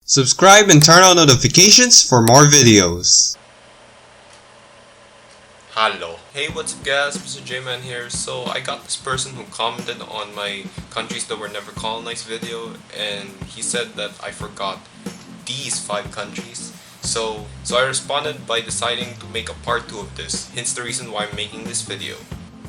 Subscribe and turn on notifications for more videos. Hello. Hey, what's up guys, MRJMAN here. So I got this person who commented on my countries that were never colonized video, and he said that I forgot these 5 countries. So I responded by deciding to make a part 2 of this, hence the reason why I'm making this video.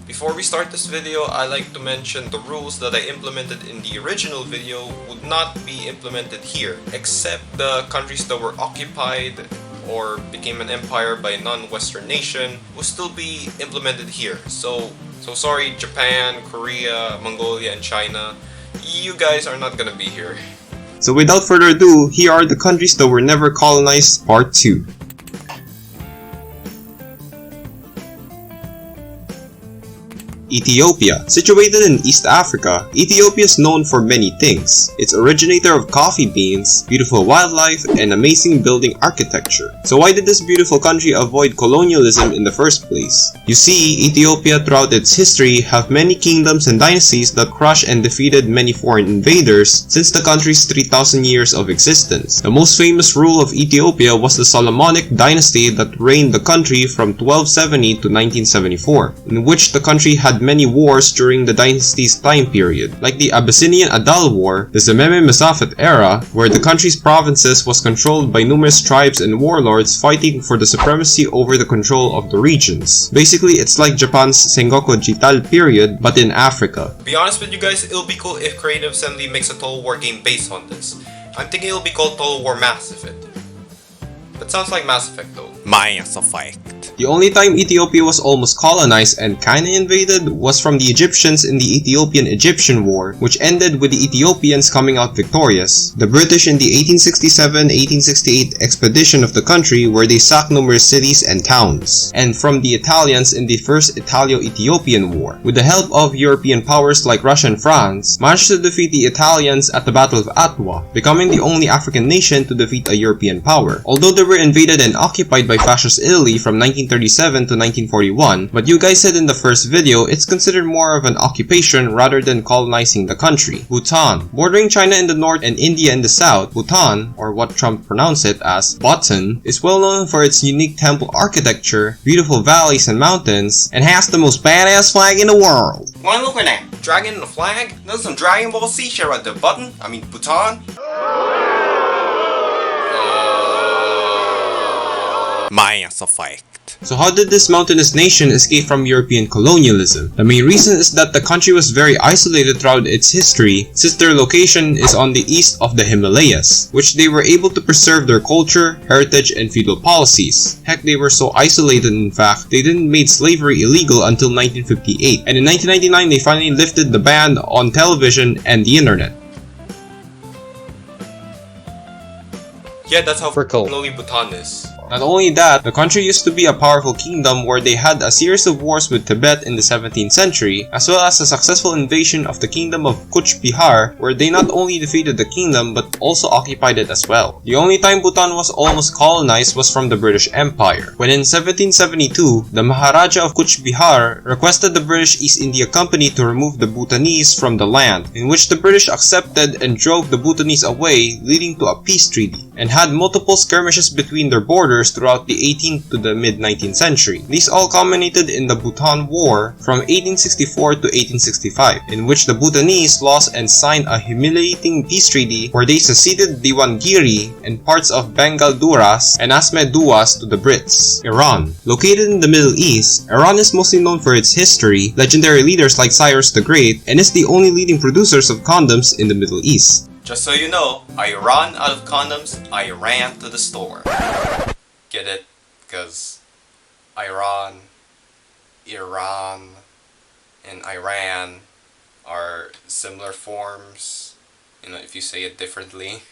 Before we start this video, I like to mention the rules that I implemented in the original video would not be implemented here, except the countries that were occupied or became an empire by a non-Western nation will still be implemented here. So sorry, Japan, Korea, Mongolia, and China, you guys are not gonna be here. So without further ado, here are the countries that were never colonized, part 2. Ethiopia. Situated in East Africa, Ethiopia is known for many things. It's originator of coffee beans, beautiful wildlife, and amazing building architecture. So why did this beautiful country avoid colonialism in the first place? You see, Ethiopia throughout its history have many kingdoms and dynasties that crushed and defeated many foreign invaders since the country's 3,000 years of existence. The most famous rule of Ethiopia was the Solomonic dynasty that reigned the country from 1270 to 1974, in which the country had many wars during the dynasty's time period, like the Abyssinian Adal War, the Zememe Mesafet era, where the country's provinces was controlled by numerous tribes and warlords fighting for the supremacy over the control of the regions. Basically, it's like Japan's Sengoku Jital period, but in Africa. To be honest with you guys, it'll be cool if Creative Assembly makes a Total War game based on this. I'm thinking it'll be called Total War Mass Effect. That sounds like Mass Effect though. Mass Effect. The only time Ethiopia was almost colonized and kinda invaded was from the Egyptians in the Ethiopian-Egyptian War, which ended with the Ethiopians coming out victorious. The British in the 1867-1868 expedition of the country, where they sacked numerous cities and towns. And from the Italians in the First Italo-Ethiopian War, with the help of European powers like Russia and France, managed to defeat the Italians at the Battle of Atwa, becoming the only African nation to defeat a European power. Although they were invaded and occupied by fascist Italy from 1937 to 1941, but you guys said in the first video it's considered more of an occupation rather than colonizing the country. Bhutan. Bordering China in the north and India in the south, Bhutan, or what Trump pronounced it as Bhutan, is well known for its unique temple architecture, beautiful valleys and mountains, and has the most badass flag in the world. Wanna look at that? Dragon and a flag? There's some Dragon Ball Z shit right there, Bhutan. Mass Effect. So how did this mountainous nation escape from European colonialism? The main reason is that the country was very isolated throughout its history, since their location is on the east of the Himalayas, which they were able to preserve their culture, heritage, and feudal policies. Heck, they were so isolated in fact, they didn't make slavery illegal until 1958, and in 1999 they finally lifted the ban on television and the internet. Yeah, that's how Freckle. lonely Bhutan is. Not only that, the country used to be a powerful kingdom where they had a series of wars with Tibet in the 17th century, as well as a successful invasion of the kingdom of Cooch Behar, where they not only defeated the kingdom but also occupied it as well. The only time Bhutan was almost colonized was from the British Empire, when in 1772, the Maharaja of Cooch Behar requested the British East India Company to remove the Bhutanese from the land, in which the British accepted and drove the Bhutanese away, leading to a peace treaty, and had multiple skirmishes between their borders throughout the 18th to the mid-19th century. These all culminated in the Bhutan War from 1864 to 1865, in which the Bhutanese lost and signed a humiliating peace treaty where they seceded Diwangiri and parts of Bengal Duras and Asmed Duas to the Brits. Iran. Located in the Middle East, Iran is mostly known for its history, legendary leaders like Cyrus the Great, and is the only leading producers of condoms in the Middle East. Just so you know, I run out of condoms, I ran to the store. Get it? Because Iran, and Iran are similar forms, you know, if you say it differently.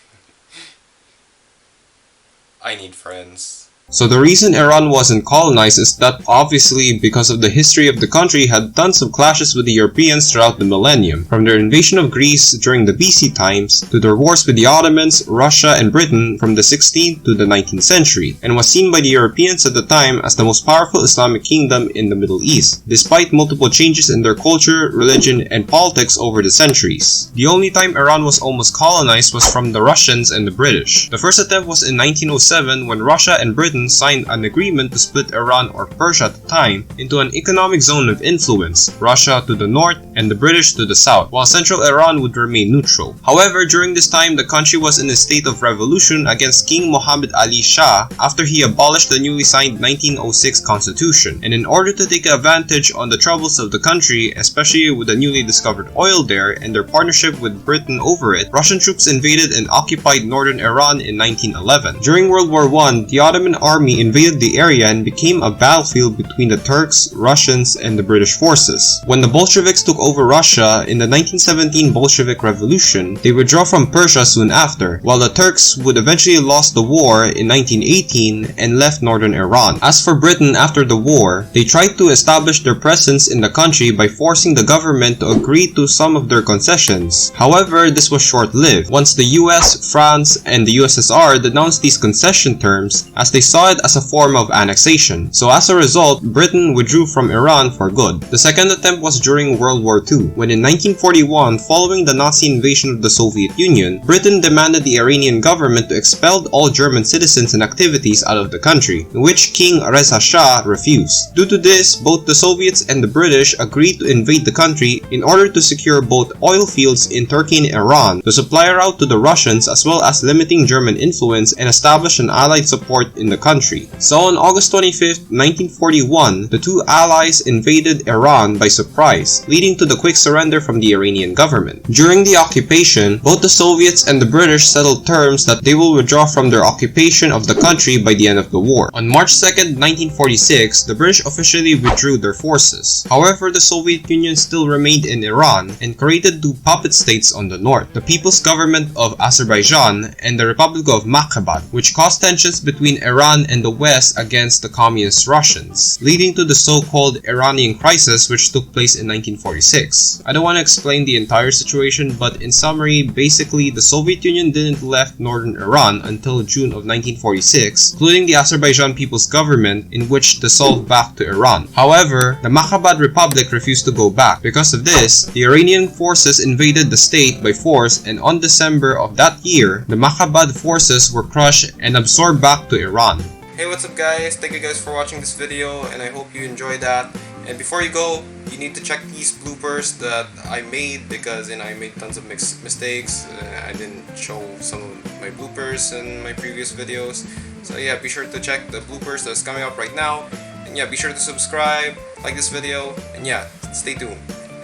I need friends. So the reason Iran wasn't colonized is that obviously because of the history of the country had tons of clashes with the Europeans throughout the millennium, from their invasion of Greece during the BC times to their wars with the Ottomans, Russia, and Britain from the 16th to the 19th century, and was seen by the Europeans at the time as the most powerful Islamic kingdom in the Middle East, despite multiple changes in their culture, religion, and politics over the centuries. The only time Iran was almost colonized was from the Russians and the British. The first attempt was in 1907 when Russia and Britain signed an agreement to split Iran, or Persia at the time, into an economic zone of influence, Russia to the north and the British to the south, while central Iran would remain neutral. However, during this time, the country was in a state of revolution against King Muhammad Ali Shah after he abolished the newly signed 1906 constitution, and in order to take advantage on the troubles of the country, especially with the newly discovered oil there and their partnership with Britain over it, Russian troops invaded and occupied northern Iran in 1911. During World War I, the Ottoman army invaded the area and became a battlefield between the Turks, Russians, and the British forces. When the Bolsheviks took over Russia in the 1917 Bolshevik Revolution, they withdrew from Persia soon after, while the Turks would eventually lost the war in 1918 and left northern Iran. As for Britain after the war, they tried to establish their presence in the country by forcing the government to agree to some of their concessions. However, this was short-lived, once the US, France, and the USSR denounced these concession terms as they saw it as a form of annexation. So as a result, Britain withdrew from Iran for good. The second attempt was during World War II, when in 1941, following the Nazi invasion of the Soviet Union, Britain demanded the Iranian government to expel all German citizens and activities out of the country, in which King Reza Shah refused. Due to this, both the Soviets and the British agreed to invade the country in order to secure both oil fields in Turkey and Iran, to supply a route to the Russians as well as limiting German influence and establish an allied support in the country. So on August 25, 1941, the two allies invaded Iran by surprise, leading to the quick surrender from the Iranian government. During the occupation, both the Soviets and the British settled terms that they will withdraw from their occupation of the country by the end of the war. On March 2, 1946, the British officially withdrew their forces. However, the Soviet Union still remained in Iran and created two puppet states on the north, the People's Government of Azerbaijan and the Republic of Makhabat, which caused tensions between Iran and the West against the communist Russians, leading to the so-called Iranian crisis, which took place in 1946. I don't want to explain the entire situation, but in summary, basically the Soviet Union didn't left northern Iran until June of 1946, including the Azerbaijan People's Government, in which dissolved back to Iran. However, the Makhabat Republic refused to go back. Because of this, the Iranian forces invaded the state by force, and on December of that year, the Makhabat forces were crushed and absorbed back to Iran. Hey, what's up guys? Thank you guys for watching this video and I hope you enjoyed that. And before you go, you need to check these bloopers that I made because I made tons of mistakes. I didn't show some of my bloopers in my previous videos. So yeah, be sure to check the bloopers that's coming up right now. And yeah, be sure to subscribe, like this video, and yeah, stay tuned.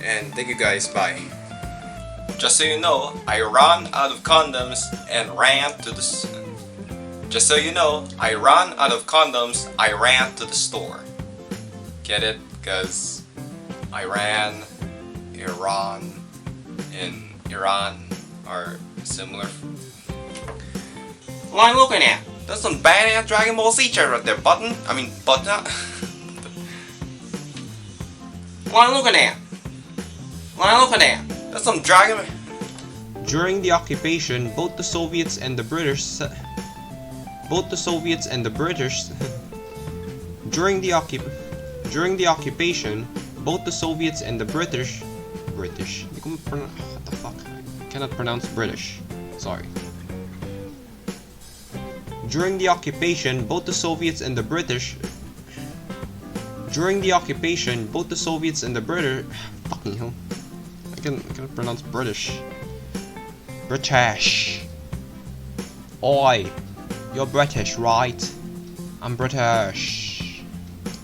And thank you guys, bye. Just so you know, I ran out of condoms and ran to the... Just so you know, I ran out of condoms, I ran to the store. Get it? Because Iran, Iran, and Iran are similar. What am I looking at? That's some badass Dragon Ball Z chair right there, button. What am I looking at? What am I looking at? That's some Dragon... During the occupation, both the Soviets and the British During the occupation, both the Soviets and the British, what the fuck? I cannot pronounce British. Sorry. During the occupation, both the Soviets and the British. Fucking hell. I cannot pronounce British. British. Oi. You're British, right? I'm British.